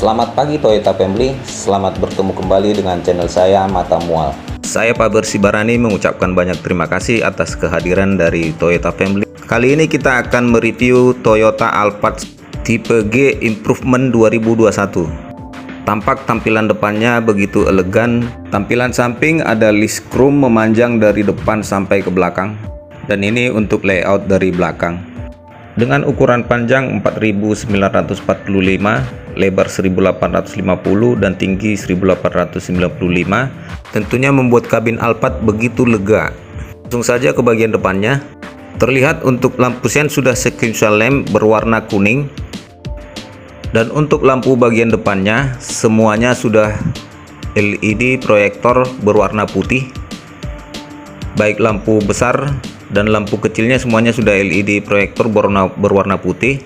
Selamat pagi Toyota Family, selamat bertemu kembali dengan channel saya Mata Mual. Saya Pak Bersibarani mengucapkan banyak terima kasih atas kehadiran dari Toyota Family. Kali ini kita akan mereview Toyota Alphard tipe G Improvement 2021. Tampak tampilan depannya begitu elegan, tampilan samping ada list chrome memanjang dari depan sampai ke belakang, dan ini untuk layout dari belakang. Dengan ukuran panjang 4945, lebar 1850 dan tinggi 1895, tentunya membuat kabin Alphard begitu lega. Langsung saja ke bagian depannya. Terlihat untuk lampu sen sudah sequential lamp berwarna kuning, dan untuk lampu bagian depannya semuanya sudah LED proyektor berwarna putih. Baik lampu besar dan lampu kecilnya semuanya sudah LED proyektor berwarna putih,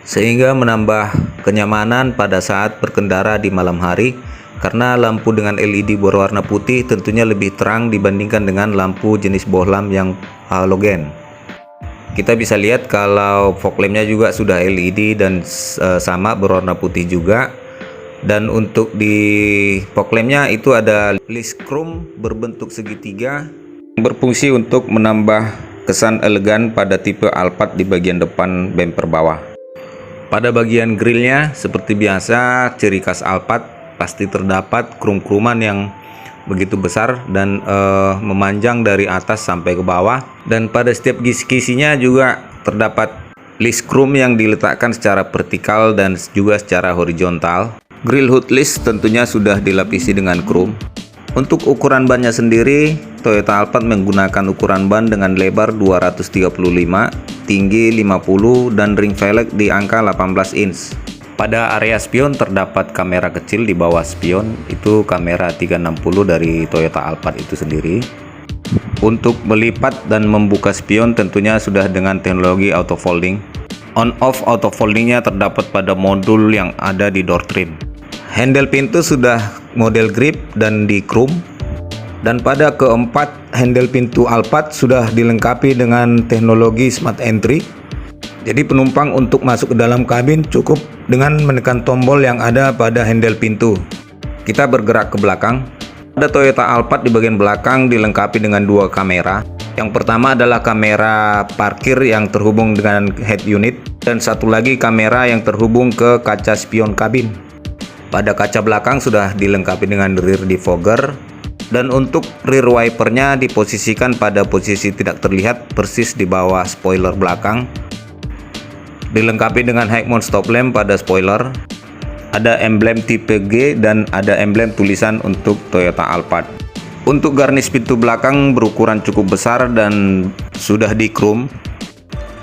sehingga menambah kenyamanan pada saat berkendara di malam hari, karena lampu dengan LED berwarna putih tentunya lebih terang dibandingkan dengan lampu jenis bohlam yang halogen. Kita bisa lihat kalau fog lampnya juga sudah LED dan sama berwarna putih juga. Dan untuk di fog lampnya itu ada list chrome berbentuk segitiga, berfungsi untuk menambah kesan elegan pada tipe Alphard di bagian depan bumper bawah. Pada bagian grillnya seperti biasa, ciri khas Alphard pasti terdapat krum-kruman yang begitu besar dan memanjang dari atas sampai ke bawah, dan pada setiap kisi-kisinya juga terdapat list chrome yang diletakkan secara vertikal dan juga secara horizontal. Grill hood list tentunya sudah dilapisi dengan chrome. Untuk ukuran bannya sendiri, Toyota Alphard menggunakan ukuran ban dengan lebar 235, tinggi 50, dan ring velg di angka 18 inch. Pada area spion terdapat kamera kecil di bawah spion, itu kamera 360 dari Toyota Alphard itu sendiri. Untuk melipat dan membuka spion tentunya sudah dengan teknologi auto folding. On-off auto foldingnya terdapat pada modul yang ada di door trim. Handle pintu sudah model grip dan di chrome, dan pada keempat handle pintu Alphard sudah dilengkapi dengan teknologi smart entry. Jadi penumpang untuk masuk ke dalam kabin cukup dengan menekan tombol yang ada pada handle pintu. Kita bergerak ke belakang. Pada Toyota Alphard di bagian belakang dilengkapi dengan dua kamera. Yang pertama adalah kamera parkir yang terhubung dengan head unit, dan satu lagi kamera yang terhubung ke kaca spion kabin. Pada kaca belakang sudah dilengkapi dengan rear defogger, dan untuk rear wipernya diposisikan pada posisi tidak terlihat persis di bawah spoiler belakang. Dilengkapi dengan high mount stop lamp pada spoiler. Ada emblem tipe G dan ada emblem tulisan untuk Toyota Alphard. Untuk garnish pintu belakang berukuran cukup besar dan sudah di chrome.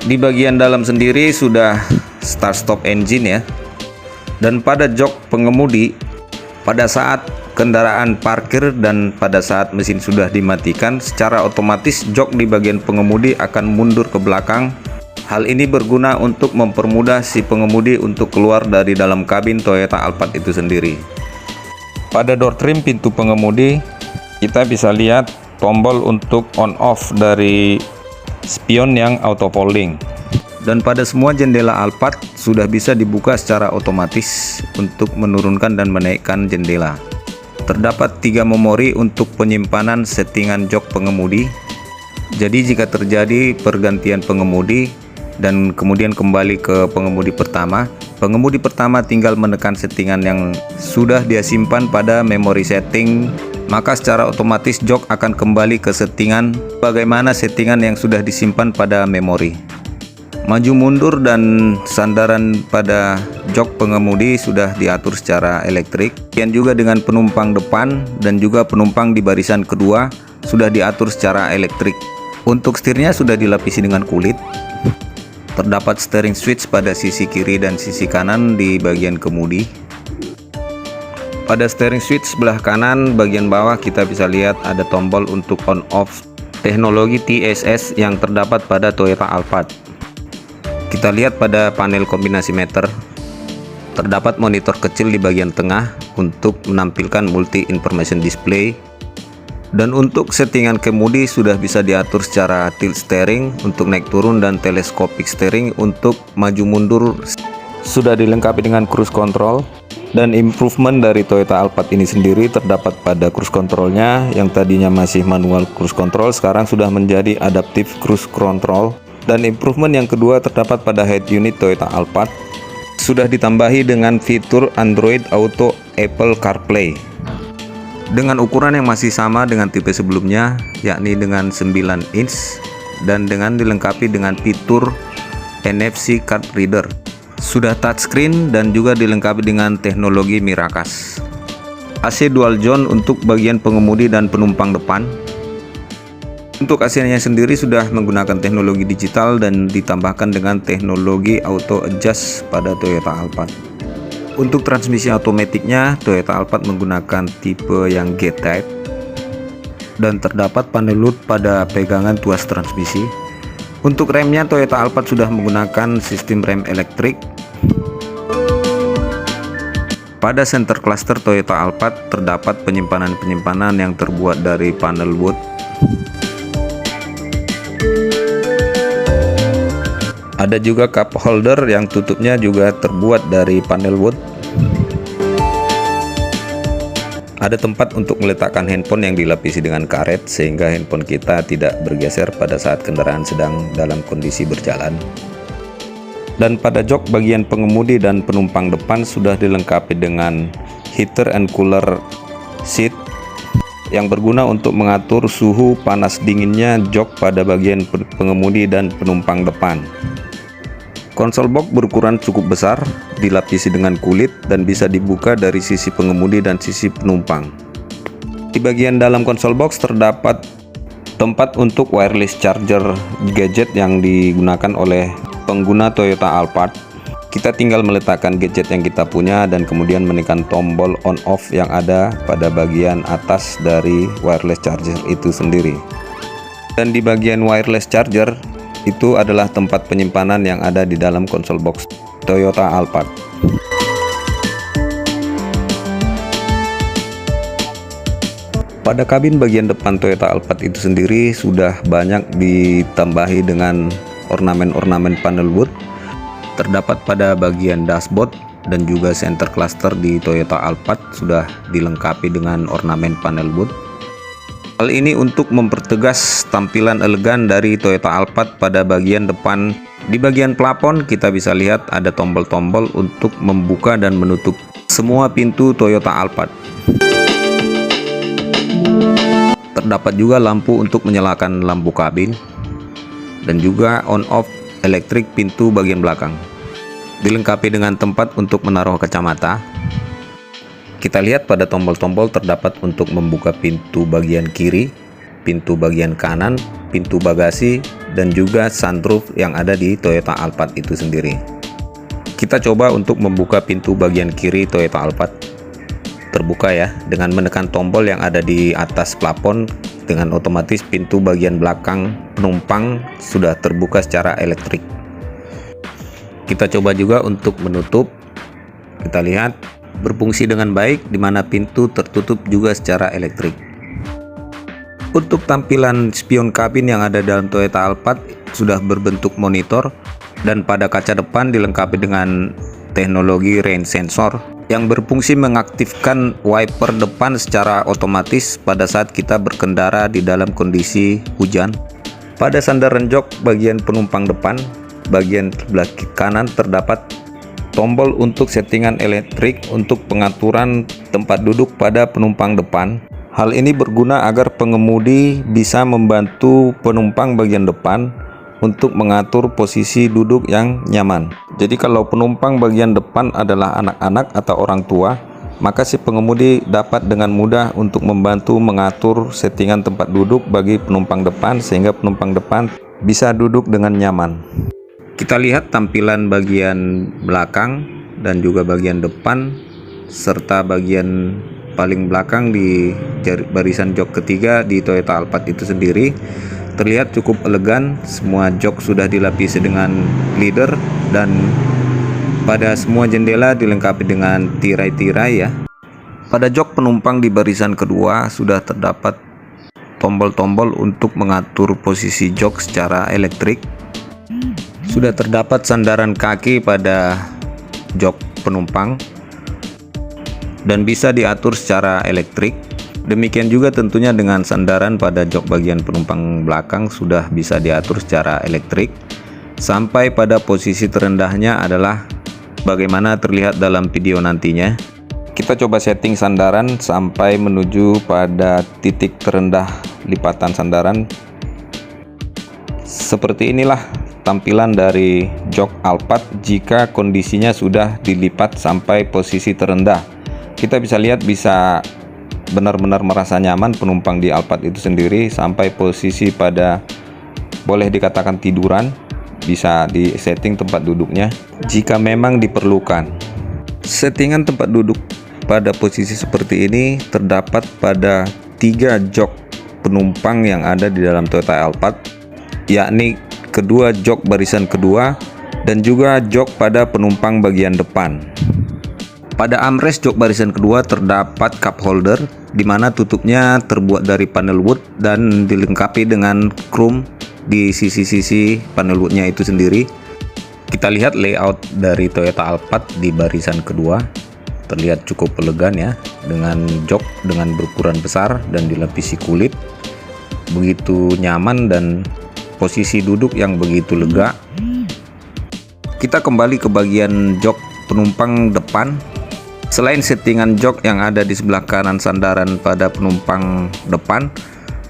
Di bagian dalam sendiri sudah start stop engine ya. Dan pada jok pengemudi, pada saat kendaraan parkir dan pada saat mesin sudah dimatikan, secara otomatis jok di bagian pengemudi akan mundur ke belakang. Hal ini berguna untuk mempermudah si pengemudi untuk keluar dari dalam kabin Toyota Alphard itu sendiri. Pada door trim pintu pengemudi, kita bisa lihat tombol untuk on off dari spion yang auto folding. Dan pada semua jendela Alphard sudah bisa dibuka secara otomatis untuk menurunkan dan menaikkan jendela. Terdapat 3 memori untuk penyimpanan settingan jok pengemudi. Jadi jika terjadi pergantian pengemudi dan kemudian kembali ke pengemudi pertama tinggal menekan settingan yang sudah dia simpan pada memori setting, maka secara otomatis jok akan kembali ke settingan bagaimana settingan yang sudah disimpan pada memori. Maju mundur dan sandaran pada jok pengemudi sudah diatur secara elektrik. Demikian juga dengan penumpang depan dan juga penumpang di barisan kedua sudah diatur secara elektrik. Untuk setirnya sudah dilapisi dengan kulit. Terdapat steering switch pada sisi kiri dan sisi kanan di bagian kemudi. Pada steering switch sebelah kanan bagian bawah kita bisa lihat ada tombol untuk on off teknologi TSS yang terdapat pada Toyota Alphard. Kita lihat pada panel kombinasi meter, terdapat monitor kecil di bagian tengah untuk menampilkan multi information display. Dan untuk settingan kemudi sudah bisa diatur secara tilt steering untuk naik turun dan telescopic steering untuk maju mundur. Sudah dilengkapi dengan cruise control. Dan improvement dari Toyota Alphard ini sendiri terdapat pada cruise controlnya, yang tadinya masih manual cruise control sekarang sudah menjadi adaptive cruise control. Dan improvement yang kedua terdapat pada head unit Toyota Alphard, sudah ditambahi dengan fitur Android Auto, Apple CarPlay dengan ukuran yang masih sama dengan tipe sebelumnya, yakni dengan 9 inch dan dengan dilengkapi dengan fitur NFC card reader. Sudah touchscreen dan juga dilengkapi dengan teknologi Miracast. AC dual zone untuk bagian pengemudi dan penumpang depan. Untuk AC-nya sendiri sudah menggunakan teknologi digital dan ditambahkan dengan teknologi auto adjust pada Toyota Alphard. Untuk transmisi otomatiknya, Toyota Alphard menggunakan tipe yang G-type dan terdapat panel LUT pada pegangan tuas transmisi. Untuk remnya, Toyota Alphard sudah menggunakan sistem rem elektrik. Pada center cluster Toyota Alphard terdapat penyimpanan yang terbuat dari panel wood. Ada juga cup holder yang tutupnya juga terbuat dari panel wood. Ada tempat untuk meletakkan handphone yang dilapisi dengan karet sehingga handphone kita tidak bergeser pada saat kendaraan sedang dalam kondisi berjalan. Dan pada jok bagian pengemudi dan penumpang depan sudah dilengkapi dengan heater and cooler seat yang berguna untuk mengatur suhu panas dinginnya jok pada bagian pengemudi dan penumpang depan. Konsol box berukuran cukup besar, dilapisi dengan kulit dan bisa dibuka dari sisi pengemudi dan sisi penumpang. Di bagian dalam konsol box terdapat tempat untuk wireless charger gadget yang digunakan oleh pengguna Toyota Alphard. Kita tinggal meletakkan gadget yang kita punya dan kemudian menekan tombol on off yang ada pada bagian atas dari wireless charger itu sendiri. Dan di bagian wireless charger itu adalah tempat penyimpanan yang ada di dalam konsol box Toyota Alphard. Pada kabin bagian depan Toyota Alphard itu sendiri sudah banyak ditambahi dengan ornamen-ornamen panel wood. Terdapat pada bagian dashboard dan juga center cluster di Toyota Alphard sudah dilengkapi dengan ornamen panel wood. Hal ini untuk mempertegas tampilan elegan dari Toyota Alphard pada bagian depan. Di bagian plafon kita bisa lihat ada tombol-tombol untuk membuka dan menutup semua pintu Toyota Alphard. Terdapat juga lampu untuk menyalakan lampu kabin dan juga on off elektrik pintu bagian belakang. Dilengkapi dengan tempat untuk menaruh kacamata. Kita lihat pada tombol-tombol terdapat untuk membuka pintu bagian kiri, pintu bagian kanan, pintu bagasi, dan juga sunroof yang ada di Toyota Alphard itu sendiri. Kita coba untuk membuka pintu bagian kiri Toyota Alphard. Terbuka ya, dengan menekan tombol yang ada di atas plafon, dengan otomatis pintu bagian belakang penumpang sudah terbuka secara elektrik. Kita coba juga untuk menutup. Kita lihat berfungsi dengan baik, di mana pintu tertutup juga secara elektrik. Untuk tampilan spion kabin yang ada dalam Toyota Alphard sudah berbentuk monitor, dan pada kaca depan dilengkapi dengan teknologi rain sensor yang berfungsi mengaktifkan wiper depan secara otomatis pada saat kita berkendara di dalam kondisi hujan. Pada sandaran jok bagian penumpang depan, bagian sebelah kanan terdapat tombol untuk settingan elektrik untuk pengaturan tempat duduk pada penumpang depan. Hal ini berguna agar pengemudi bisa membantu penumpang bagian depan untuk mengatur posisi duduk yang nyaman. Jadi kalau penumpang bagian depan adalah anak-anak atau orang tua, maka si pengemudi dapat dengan mudah untuk membantu mengatur settingan tempat duduk bagi penumpang depan sehingga penumpang depan bisa duduk dengan nyaman. Kita lihat tampilan bagian belakang dan juga bagian depan serta bagian paling belakang di barisan jok ketiga di Toyota Alphard itu sendiri terlihat cukup elegan. Semua jok sudah dilapisi dengan leather dan pada semua jendela dilengkapi dengan tirai-tirai ya. Pada jok penumpang di barisan kedua sudah terdapat tombol-tombol untuk mengatur posisi jok secara elektrik. Sudah terdapat sandaran kaki pada jok penumpang. dan bisa diatur secara elektrik. Demikian juga tentunya dengan sandaran pada jok bagian penumpang belakang sudah bisa diatur secara elektrik. Sampai pada posisi terendahnya adalah bagaimana terlihat dalam video nantinya. Kita coba setting sandaran sampai menuju pada titik terendah lipatan sandaran. Seperti inilah tampilan dari jok Alphard jika kondisinya sudah dilipat sampai posisi terendah. Kita bisa lihat, bisa benar-benar merasa nyaman penumpang di Alphard itu sendiri sampai posisi pada boleh dikatakan tiduran. Bisa di setting tempat duduknya jika memang diperlukan. Settingan tempat duduk pada posisi seperti ini terdapat pada 3 jok penumpang yang ada di dalam Toyota Alphard, yakni kedua jok barisan kedua dan juga jok pada penumpang bagian depan. Pada armrest jok barisan kedua terdapat cup holder di mana tutupnya terbuat dari panel wood dan dilengkapi dengan chrome di sisi-sisi panel woodnya itu sendiri. Kita lihat layout dari Toyota Alphard di barisan kedua, terlihat cukup elegan ya, dengan jok dengan berukuran besar dan dilapisi kulit, begitu nyaman dan posisi duduk yang begitu lega. Kita kembali ke bagian jok penumpang depan. Selain settingan jok yang ada di sebelah kanan sandaran pada penumpang depan,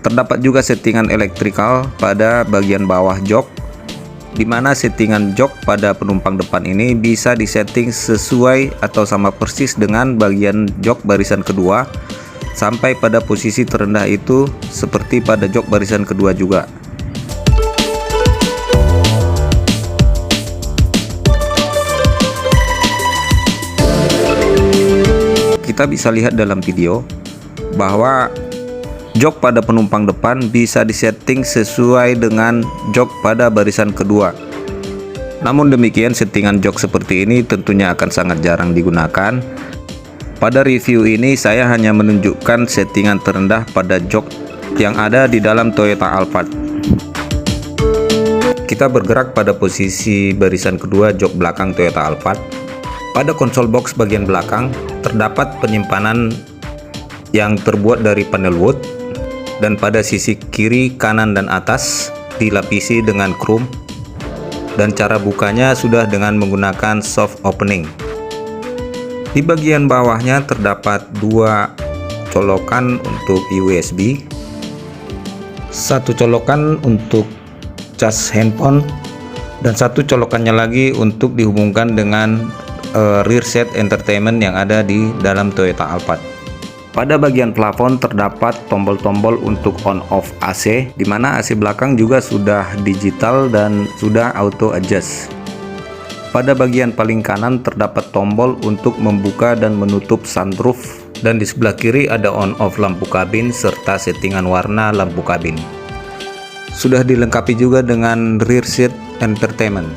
terdapat juga settingan elektrikal pada bagian bawah jok, di mana settingan jok pada penumpang depan ini bisa disetting sesuai atau sama persis dengan bagian jok barisan kedua sampai pada posisi terendah itu seperti pada jok barisan kedua juga. Kita bisa lihat dalam video bahwa jok pada penumpang depan bisa disetting sesuai dengan jok pada barisan kedua. Namun demikian, settingan jok seperti ini tentunya akan sangat jarang digunakan. Pada review ini saya hanya menunjukkan settingan terendah pada jok yang ada di dalam Toyota Alphard. Kita bergerak pada posisi barisan kedua jok belakang Toyota Alphard. Pada konsol box bagian belakang terdapat penyimpanan yang terbuat dari panel wood, dan pada sisi kiri, kanan, dan atas dilapisi dengan chrome, dan cara bukanya sudah dengan menggunakan soft opening. Di bagian bawahnya terdapat 2 colokan untuk USB, 1 colokan untuk cas handphone, dan 1 colokannya lagi untuk dihubungkan dengan rear set entertainment yang ada di dalam Toyota Alphard. Pada bagian plafon terdapat tombol-tombol untuk on-off AC, di mana AC belakang juga sudah digital dan sudah auto adjust. Pada bagian paling kanan terdapat tombol untuk membuka dan menutup sunroof, dan di sebelah kiri ada on-off lampu kabin serta settingan warna lampu kabin. Sudah dilengkapi juga dengan rear seat entertainment.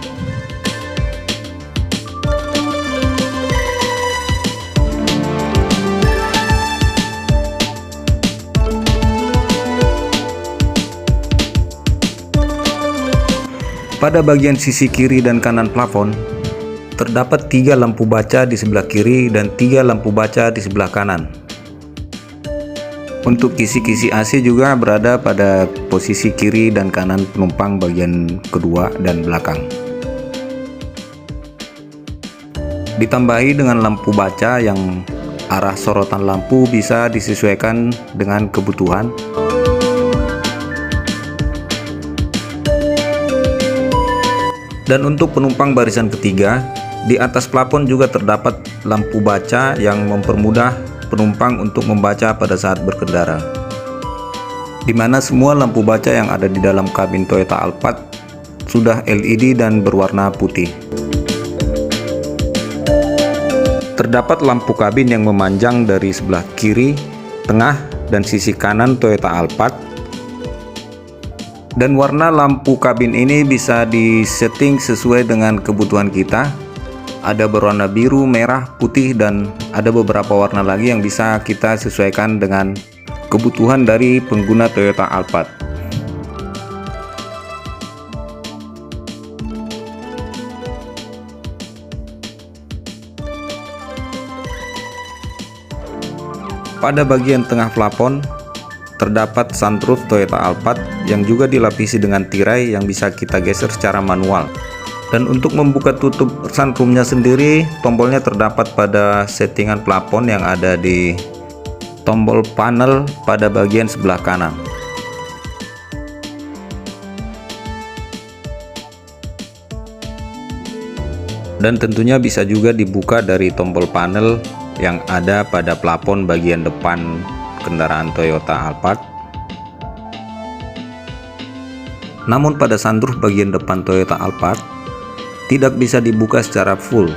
Pada bagian sisi kiri dan kanan plafon terdapat 3 lampu baca di sebelah kiri dan 3 lampu baca di sebelah kanan. Untuk kisi-kisi AC juga berada pada posisi kiri dan kanan penumpang bagian kedua dan belakang. Ditambahi dengan lampu baca yang arah sorotan lampu bisa disesuaikan dengan kebutuhan. Dan untuk penumpang barisan ketiga, di atas plafon juga terdapat lampu baca yang mempermudah penumpang untuk membaca pada saat berkendara. Di mana semua lampu baca yang ada di dalam kabin Toyota Alphard sudah LED dan berwarna putih. Terdapat lampu kabin yang memanjang dari sebelah kiri, tengah, dan sisi kanan Toyota Alphard. Dan warna lampu kabin ini bisa disetting sesuai dengan kebutuhan kita. Ada berwarna biru, merah, putih, dan ada beberapa warna lagi yang bisa kita sesuaikan dengan kebutuhan dari pengguna Toyota Alphard. Pada bagian tengah plafon terdapat sunroof Toyota Alphard yang juga dilapisi dengan tirai yang bisa kita geser secara manual. Dan untuk membuka tutup sunroofnya sendiri, tombolnya terdapat pada settingan plafon yang ada di tombol panel pada bagian sebelah kanan. Dan tentunya bisa juga dibuka dari tombol panel yang ada pada plafon bagian depan kendaraan Toyota Alphard. Namun pada sunroof bagian depan Toyota Alphard tidak bisa dibuka secara full,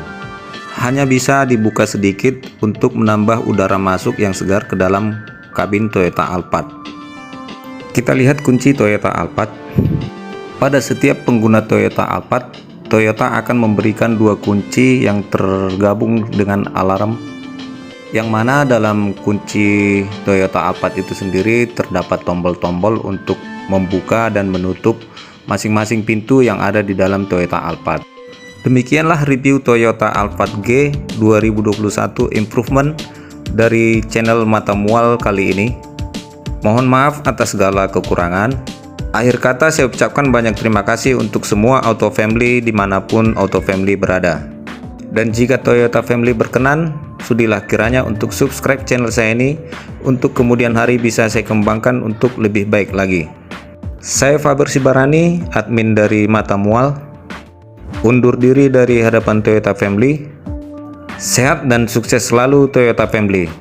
hanya bisa dibuka sedikit untuk menambah udara masuk yang segar ke dalam kabin Toyota Alphard. Kita lihat kunci Toyota Alphard. Pada setiap pengguna Toyota Alphard, Toyota akan memberikan dua kunci yang tergabung dengan alarm, yang mana dalam kunci Toyota Alphard itu sendiri terdapat tombol-tombol untuk membuka dan menutup masing-masing pintu yang ada di dalam Toyota Alphard. Demikianlah review Toyota Alphard G 2021 Improvement dari channel Mata Mual kali ini. Mohon maaf atas segala kekurangan. Akhir kata saya ucapkan banyak terima kasih untuk semua auto family dimanapun auto family berada. Dan jika Toyota family berkenan, sudilah kiranya untuk subscribe channel saya ini untuk kemudian hari bisa saya kembangkan untuk lebih baik lagi. Saya Faber Sibarani, admin dari Mata Mual, undur diri dari hadapan Toyota family. Sehat dan sukses selalu Toyota family.